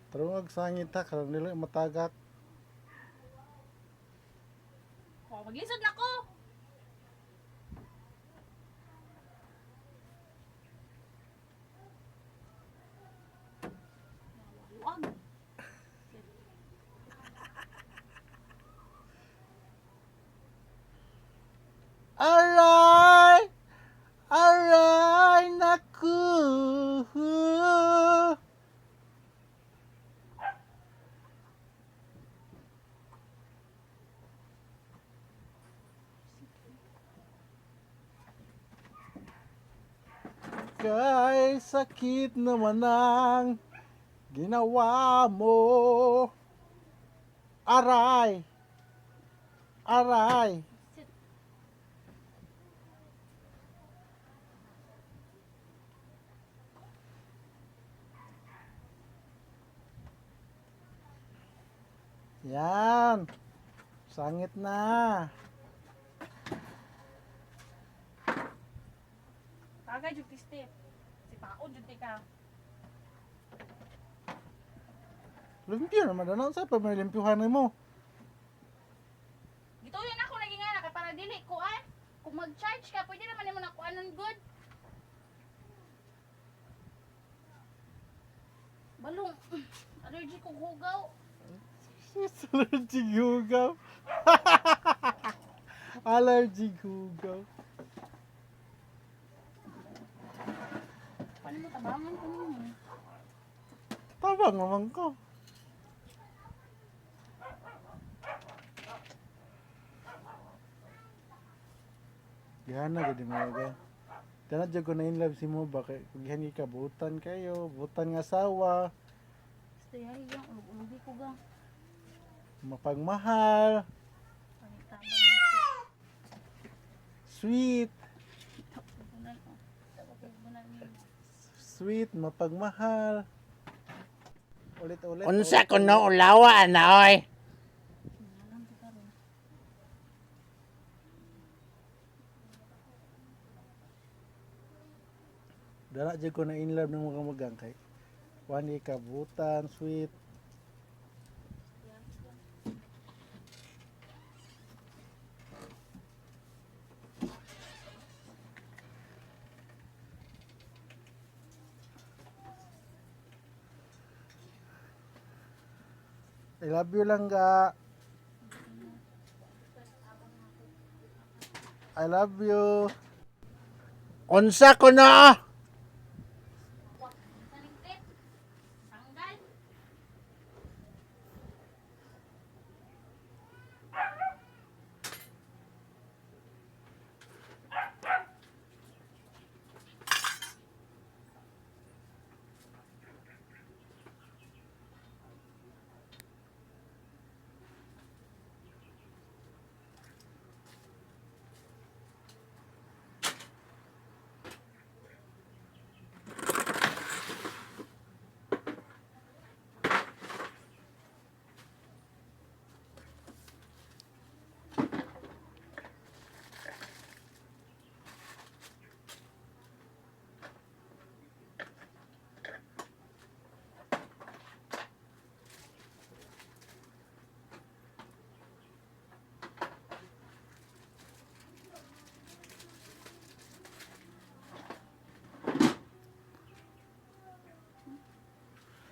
Tarong sangit ha, karang nila matagak. Oh, maglisod na ko. Wag. Aray! Aray! Naku! Kay sakit naman ang ginawa mo. Aray! Aray! Yan. Sangit na. Tagay jud step. Si paon jud ka. Limpyo naman na sa pa may limpyuhan mo. Gituyon ako lagi nga kay para dili ko ay. Kung mag-charge ka, pwede naman nimo na kuanon good. Balong. Allergy ko hugaw. Allergy gugaw. Allergy gugaw. Paano mo tabangan ko mo? Tabang naman ko. Gana gadi mo ga. Tana jud ko na in love si mo ba kay kung ka butan kayo, butan nga asawa, Stay ay yang ulog-ulogi ko gang. mapagmahal, Panitabang sweet, bunan ko. Bunan ni. sweet, mapagmahal. Ulit-ulit. Unsa kuno ulawa na oy? Nalang ko karon. Dala jud ko na in love ng mga magang kay wani ka butan, sweet. I love you lang ga. I love you. Unsa kuno? Saligtit. Tanggal.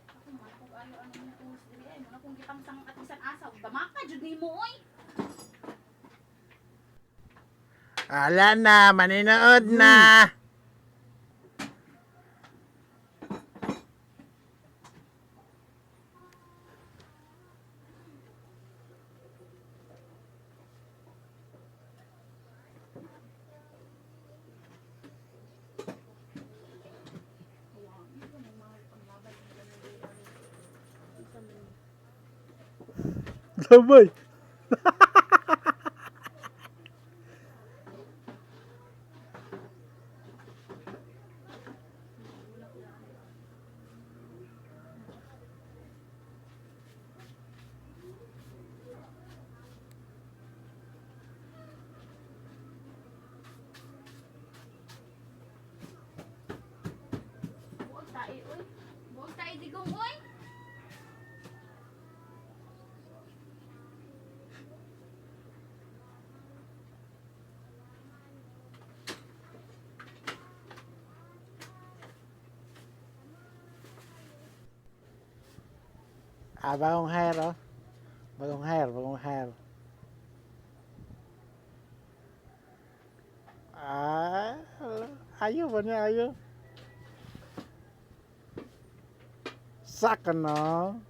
Ako matug ano mo tools diri ay mo na kung gipangsang at bisan asa ug damaka jud nimo oy. Ala na, maninood na. Sabay. Buog tae oy. Buog tae digong oy. Bagong hair, oh. Bagong hair, bagong hair. Ah, ayo ba niya, ayo? Saka no?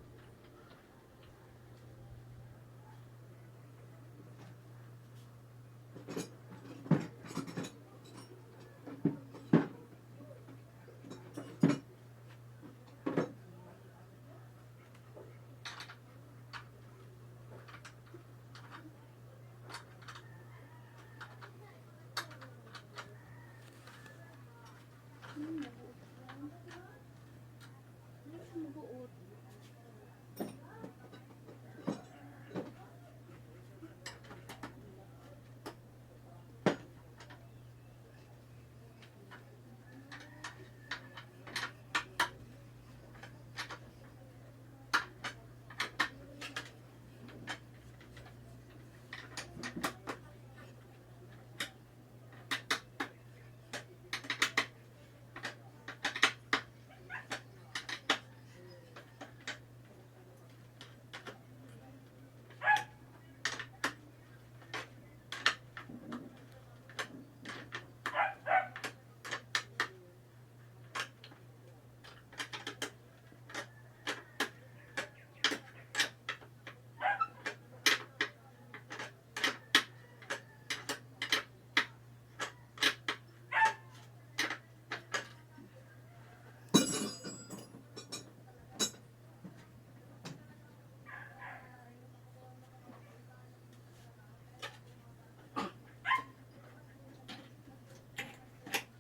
Mabuot.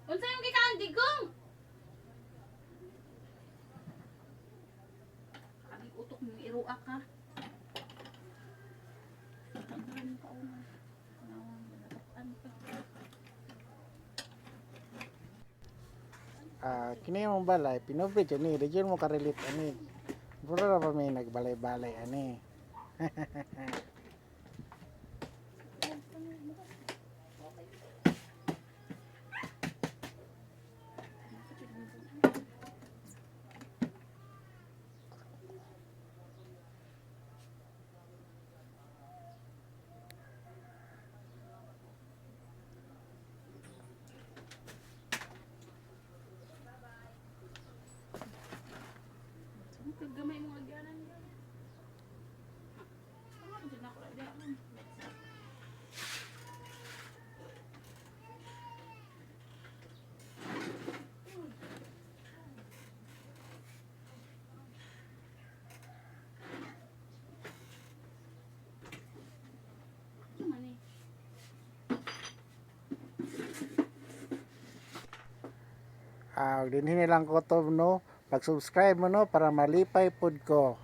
Unsa yung gikaan digong? Abi utok mo iruak ka. Tanggalin pa una. Nawang balakan pa. Kini yung balay, pinobit yun ni, region mo ka-relate ani. Puro na pa may nagbalay-balay ani. Gamay mo agyanan. Ano din ako agyanan? Dinhi lang ko to no, pag-subscribe mo no para malipay pod ko.